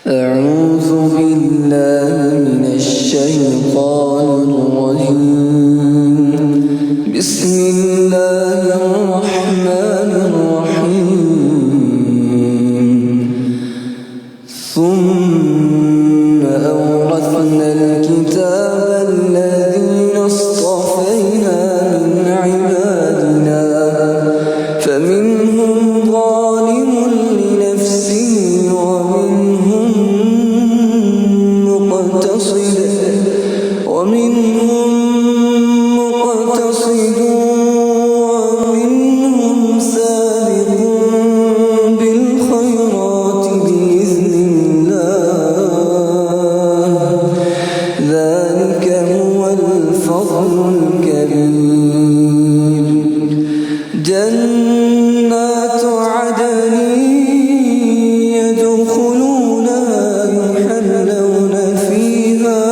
أعوذ بالله من الشيطان الرجيم. بسم الله الرحمن الرحيم. ثم أورثنا الكتاب الذين اصطفينا من عبادنا فمنهم ظالم لنفسه ومنهم مقتصد ومنهم سابق بالخيرات بإذن الله. ذلك هو الفضل الكبير. جنات عدن يدخلونها يحلون فيها